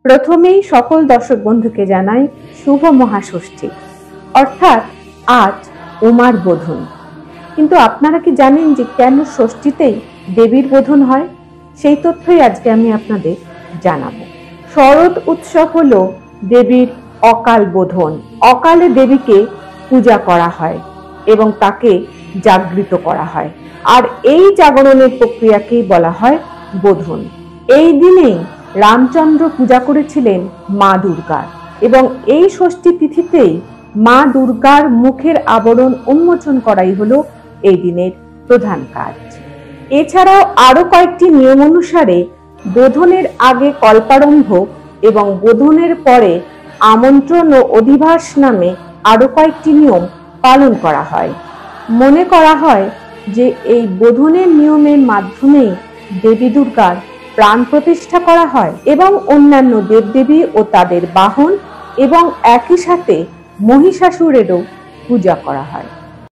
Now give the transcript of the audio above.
প্রথমেই সকল দর্শক বন্ধুকে জানাই শুভ মহাষষ্ঠী, অর্থাৎ আজ উমার বোধন। কিন্তু আপনারা কি জানেন যে কেন ষষ্ঠীতেই দেবীর বোধন হয়? সেই তথ্যই আজকে আমি আপনাদের জানাবো। শরৎ উৎসব হলো দেবীর অকাল বোধন। অকালে দেবীকে পূজা করা হয় এবং তাকে জাগৃত করা হয়, আর এই জাগরণের প্রক্রিয়াকেই বলা হয় বোধন। এই দিনেই রামচন্দ্র পূজা করেছিলেন মা দুর্গার, এবং এই ষষ্ঠী তিথিতেই মা দুর্গার মুখের আবরণ উন্মোচন করাই হলো এই দিনের প্রধান কাজ। এছাড়াও আরো কয়েকটি নিয়ম অনুসারে বোধনের আগে কল্পারম্ভ এবং বোধনের পরে আমন্ত্রণ ও অধিবাস নামে আরো কয়েকটি নিয়ম পালন করা হয়। মনে করা হয় যে এই বোধনের নিয়মের মাধ্যমেই দেবী দুর্গার প্রাণ প্রতিষ্ঠা করা হয় এবং অন্যান্য দেবদেবী ও তাদের বাহন এবং একই সাথে মহিষাসুরেরও পূজা করা হয়।